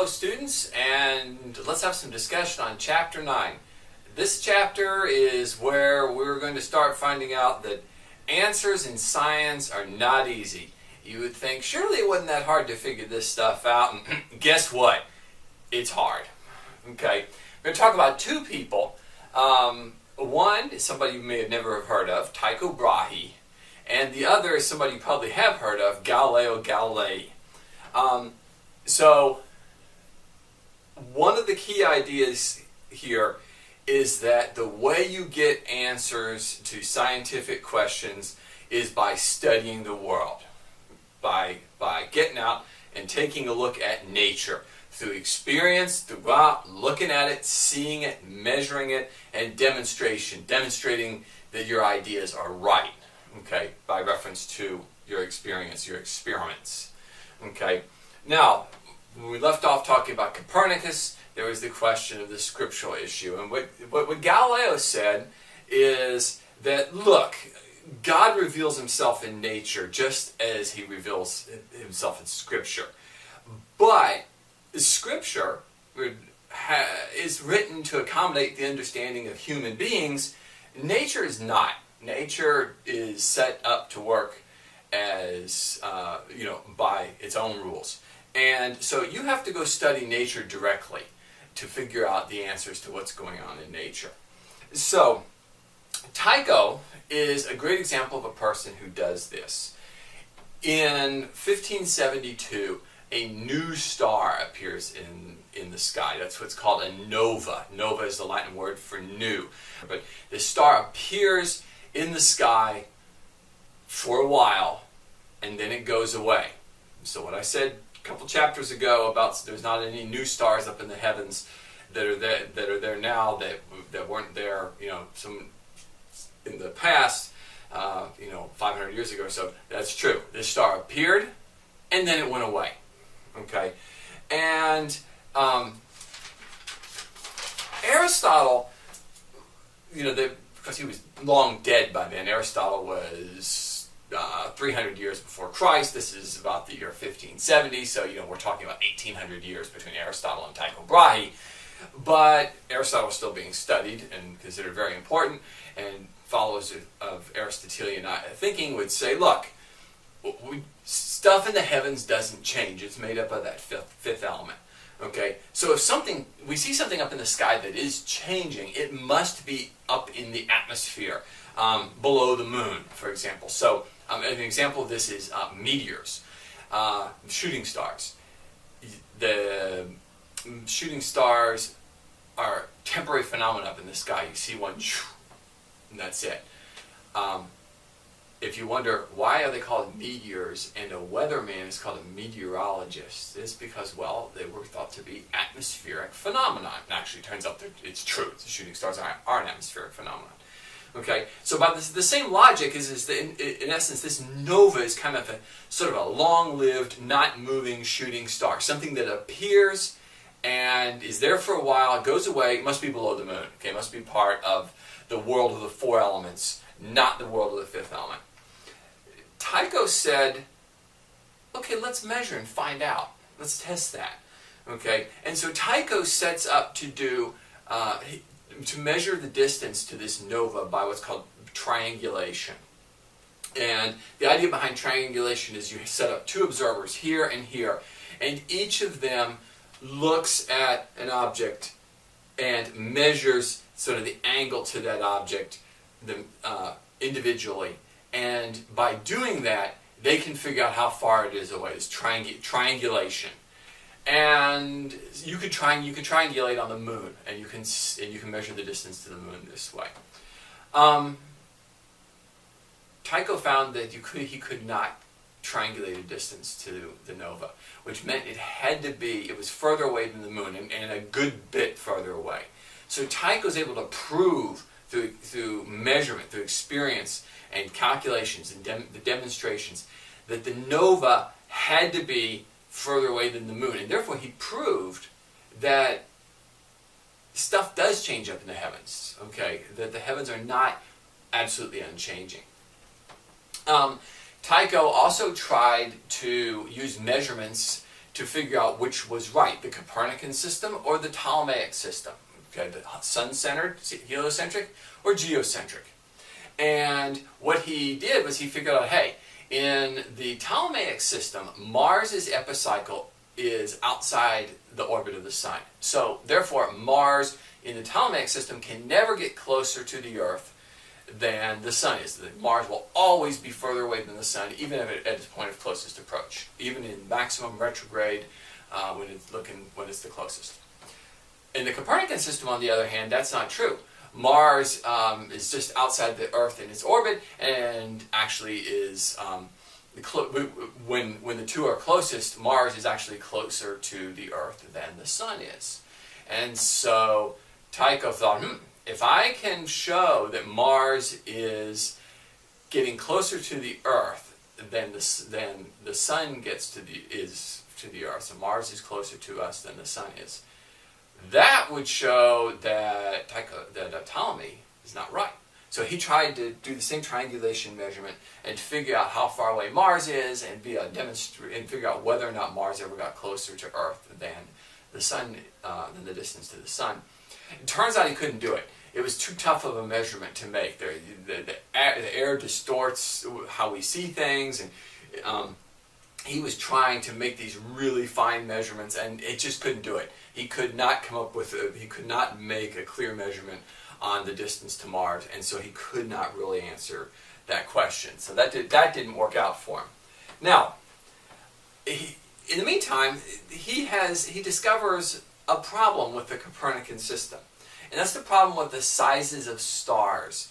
Hello students, and let's have some discussion on Chapter 9. This chapter is where we're going to start finding out that answers in science are not easy. You would think, surely it wasn't that hard to figure this stuff out, and guess what? It's hard. Okay, we're going to talk about two people. One is somebody you may have never have heard of, Tycho Brahe, and the other is somebody you probably have heard of, Galileo Galilei. So one of the key ideas here is that the way you get answers to scientific questions is by studying the world, by getting out and taking a look at nature through experience, through out, looking at it, seeing it, measuring it, and demonstrating that your ideas are right, okay, by reference to your experience, your experiments, okay. Now, when we left off talking about Copernicus, there was the question of the scriptural issue. And what Galileo said is that, look, God reveals himself in nature just as he reveals himself in Scripture. But Scripture is written to accommodate the understanding of human beings. Nature is not. Nature is set up to work as, by its own rules. And so you have to go study nature directly to figure out the answers to what's going on in nature. So Tycho is a great example of a person who does this. In 1572, a new star appears in the sky. That's what's called a nova. Nova is the Latin word for new. But this star appears in the sky for a while, and then it goes away. So what I said a couple chapters ago about there's not any new stars up in the heavens that are there now that weren't there, some in the past, 500 years ago or so. That's true. This star appeared, and then it went away. Okay, and Aristotle, because he was long dead by then. Aristotle was 300 years before Christ. This is about the year 1570, so we're talking about 1800 years between Aristotle and Tycho Brahe. But Aristotle was still being studied and considered very important, and followers of Aristotelian thinking would say, look, stuff in the heavens doesn't change. It's made up of that fifth element. Okay, so if we see something up in the sky that is changing, it must be up in the atmosphere, below the moon, for example. So an example of this is meteors, shooting stars. The shooting stars are temporary phenomena up in the sky. You see one, and that's it. If you wonder why are they called meteors and a weatherman is called a meteorologist, it's because, well, they were thought to be atmospheric phenomena. And actually, it turns out that it's true. The shooting stars are an atmospheric phenomenon. Okay, so by the same logic is that in essence, this nova is kind of a sort of a long-lived, not moving shooting star, something that appears and is there for a while, goes away, must be below the moon. Okay, must be part of the world of the four elements, not the world of the fifth element. Tycho said, okay, let's measure and find out. Let's test that. Okay, and so Tycho sets up to measure the distance to this nova by what's called triangulation. And the idea behind triangulation is you set up two observers here and here, and each of them looks at an object and measures sort of the angle to that object individually. And by doing that, they can figure out how far it is away. It's triangulation. And you could triangulate on the moon, and you can measure the distance to the moon this way. Tycho found that he could not triangulate a distance to the nova, which meant it was further away than the moon, and a good bit further away. So Tycho was able to prove through measurement, through experience and calculations and the demonstrations that the nova had to be further away than the moon, and therefore he proved that stuff does change up in the heavens. Okay, that the heavens are not absolutely unchanging. Tycho also tried to use measurements to to figure out which was right, the Copernican system or the Ptolemaic system. Okay, the sun-centered, heliocentric, or geocentric. And what he did was he figured out, hey, in the Ptolemaic system, Mars' epicycle is outside the orbit of the sun. So, therefore, Mars in the Ptolemaic system can never get closer to the Earth than the sun is. Mars will always be further away than the sun, even at its point of closest approach, even in maximum retrograde when it's the closest. In the Copernican system, on the other hand, that's not true. Mars is just outside the Earth in its orbit, and actually is when the two are closest, Mars is actually closer to the Earth than the sun is. And so Tycho thought, if I can show that Mars is getting closer to the Earth than the sun gets to the Earth, so Mars is closer to us than the sun is, that would show that Ptolemy is not right. So he tried to do the same triangulation measurement and figure out how far away Mars is and figure out whether or not Mars ever got closer to Earth than the sun, than the distance to the sun. It turns out he couldn't do it. It was too tough of a measurement to make. The air distorts how we see things, and he was trying to make these really fine measurements, and it just couldn't do it. He could not he could not make a clear measurement on the distance to Mars, and so he could not really answer that question. So that didn't work out for him. Now, in the meantime, he discovers a problem with the Copernican system, and that's the problem with the sizes of stars.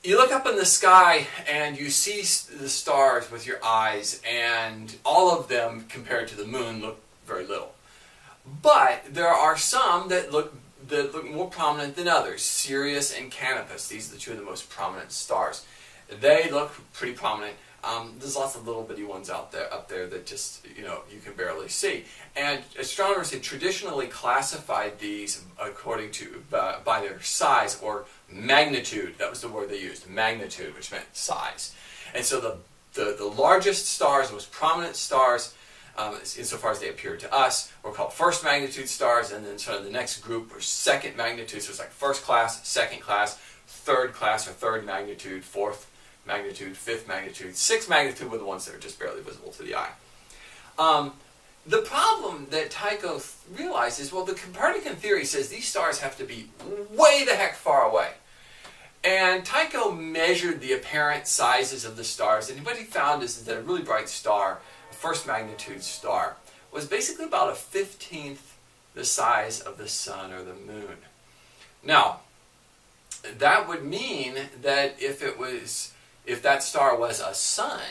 You look up in the sky and you see the stars with your eyes, and all of them compared to the moon look very little. But there are some that look more prominent than others. Sirius and Canopus, these are the two of the most prominent stars. They look pretty prominent. There's lots of little bitty ones up there that just, you can barely see. And astronomers had traditionally classified these according to by their size or magnitude. That was the word they used, magnitude, which meant size. And so the largest stars, the most prominent stars, insofar as they appeared to us, were called first magnitude stars, and then sort of the next group were second magnitude. So it's like first class, second class, third class or third magnitude, fourth magnitude, fifth magnitude, sixth magnitude were the ones that are just barely visible to the eye. The problem that Tycho realized is, well, the Copernican theory says these stars have to be way the heck far away. And Tycho measured the apparent sizes of the stars, and what he found is that a really bright star, a first magnitude star, was basically about a 15th the size of the sun or the moon. Now, that would mean that if that star was a sun,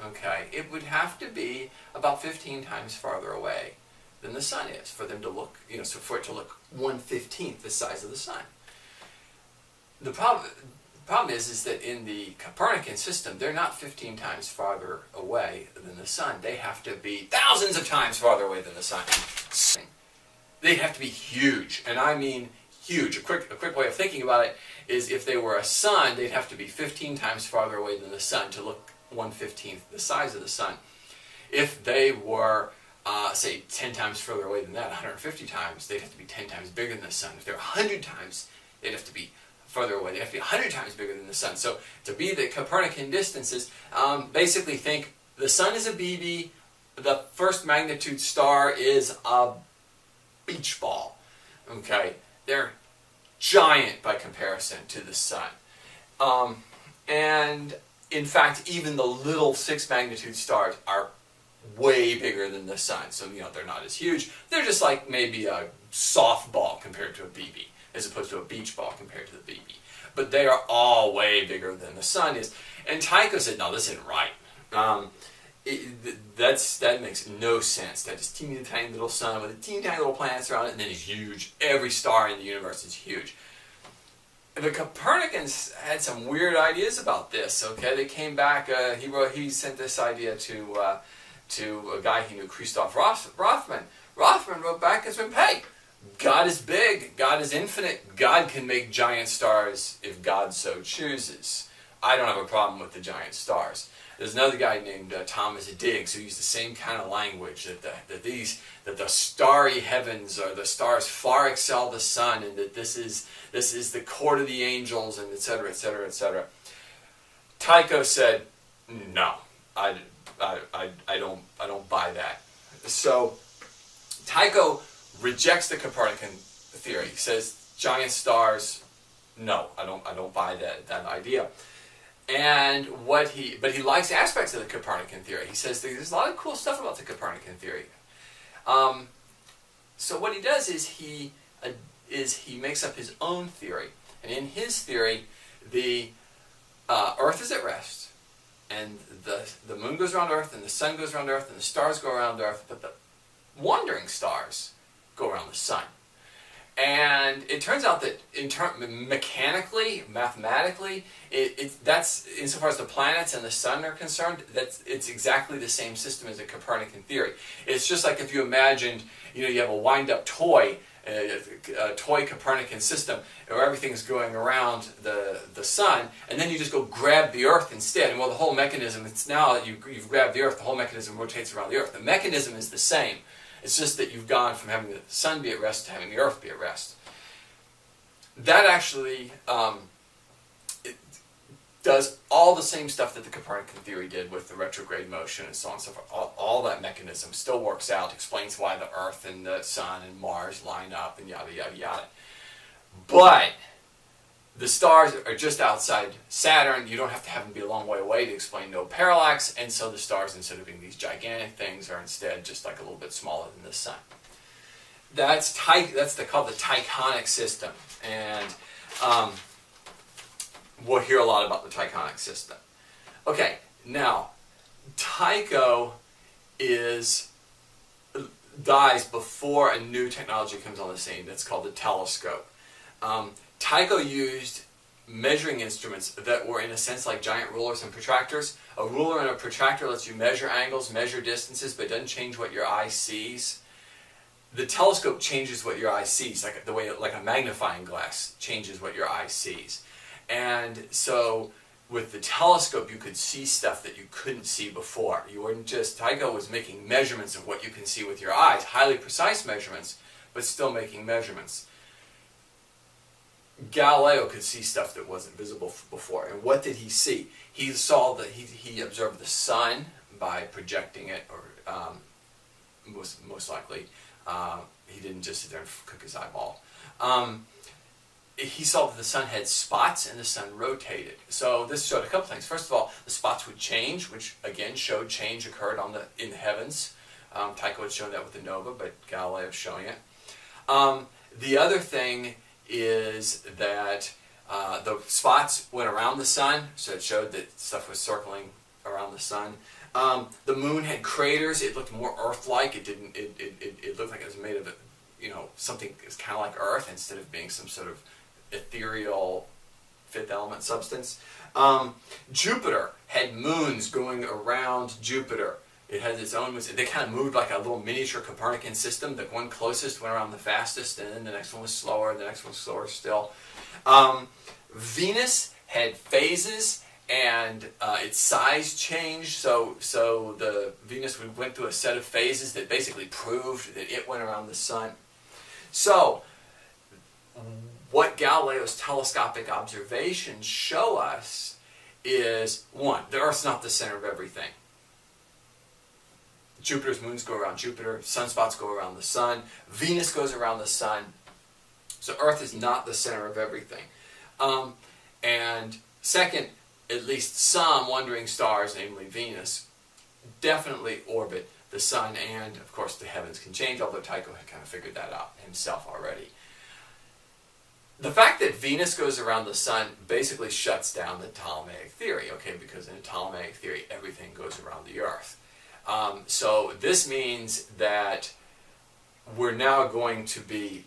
okay, it would have to be about 15 times farther away than the sun is for them to look, so for it to look 1/15th the size of the sun. The problem is that in the Copernican system, they're not 15 times farther away than the sun. They have to be thousands of times farther away than the sun. They have to be huge, and I mean huge. A quick way of thinking about it is if they were a sun, they'd have to be 15 times farther away than the sun to look 1/15th the size of the sun. If they were, say, 10 times further away than that, 150 times, they'd have to be 10 times bigger than the sun. If they're 100 times, they'd have to be further away. They have to be 100 times bigger than the sun. So to be the Copernican distances, basically think the sun is a BB, the first magnitude star is a beach ball. Okay, they're giant by comparison to the sun. And in fact, even the little 6 magnitude stars are way bigger than the sun. So, they're not as huge. They're just like maybe a softball compared to a BB, as opposed to a beach ball compared to the BB. But they are all way bigger than the sun is. And Tycho said, no, this isn't right. That makes no sense. That is teeny tiny little sun with a teeny tiny little planets around it, and then he's huge. Every star in the universe is huge. The Copernicans had some weird ideas about this. Okay, they came back. He sent this idea to a guy he knew, Christoph Rothman. Rothman wrote back and said, "Hey, God is big. God is infinite. God can make giant stars if God so chooses. I don't have a problem with the giant stars." There's another guy named Thomas Diggs who used the same kind of language, that the starry heavens or the stars far excel the sun, and that this is the court of the angels, and etc., etc., etc. Tycho said, no, I don't buy that. So Tycho rejects the Copernican theory. He says giant stars, no, I don't buy that idea. And but he likes aspects of the Copernican theory. He says there's a lot of cool stuff about the Copernican theory. So what he does is he makes up his own theory, and in his theory, the Earth is at rest, and the moon goes around Earth, and the sun goes around Earth, and the stars go around Earth, but the wandering stars go around the sun. And it turns out that mechanically, mathematically, that's insofar as the planets and the sun are concerned, it's exactly the same system as the Copernican theory. It's just like if you imagined, you have a wind-up toy, a toy Copernican system, where everything's going around the sun, and then you just go grab the Earth instead. And well, the whole mechanism, it's now that you've grabbed the Earth, the whole mechanism rotates around the Earth. The mechanism is the same. It's just that you've gone from having the sun be at rest to having the Earth be at rest. That actually it does all the same stuff that the Copernican theory did with the retrograde motion and so on and so forth. All that mechanism still works out, explains why the Earth and the sun and Mars line up and yada, yada, yada. But the stars are just outside Saturn. You don't have to have them be a long way away to explain no parallax, and so the stars, instead of being these gigantic things, are instead just like a little bit smaller than the sun. That's called the Tychonic system, and we'll hear a lot about the Tychonic system. Okay, now Tycho dies before a new technology comes on the scene. That's called the telescope. Tycho used measuring instruments that were in a sense like giant rulers and protractors. A ruler and a protractor lets you measure angles, measure distances, but it doesn't change what your eye sees. The telescope changes what your eye sees, like a magnifying glass changes what your eye sees. And so with the telescope you could see stuff that you couldn't see before. Tycho was making measurements of what you can see with your eyes, highly precise measurements, but still making measurements. Galileo could see stuff that wasn't visible before. And what did he see? He saw that he observed the sun by projecting it, or most likely he didn't just sit there and cook his eyeball. He saw that the sun had spots and the sun rotated. So this showed a couple things. First of all, the spots would change, which again showed change occurred in the heavens. Tycho had shown that with the nova, but Galileo is showing it. The other thing is that the spots went around the sun, so it showed that stuff was circling around the sun. The moon had craters. It looked more Earth-like. It looked like it was made of something that's kind of like Earth instead of being some sort of ethereal fifth element substance. Jupiter had moons going around Jupiter. It has its own, they kind of moved like a little miniature Copernican system. The one closest went around the fastest, and then the next one was slower, and the next one was slower still. Venus had phases, and its size changed. So the Venus went through a set of phases that basically proved that it went around the sun. So what Galileo's telescopic observations show us is, one, the Earth's not the center of everything. Jupiter's moons go around Jupiter, sunspots go around the sun, Venus goes around the sun. So Earth is not the center of everything. And second, at least some wandering stars, namely Venus, definitely orbit the sun, and of course the heavens can change, although Tycho had kind of figured that out himself already. The fact that Venus goes around the sun basically shuts down the Ptolemaic theory, okay, because in the Ptolemaic theory everything goes around the Earth. So this means that we're now going to be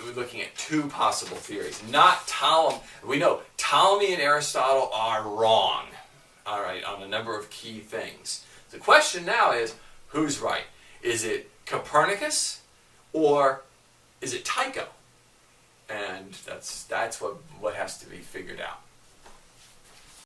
we're looking at two possible theories. Not Ptolemy. We know Ptolemy and Aristotle are wrong, all right, on a number of key things. The question now is, who's right? Is it Copernicus or is it Tycho? And that's what has to be figured out.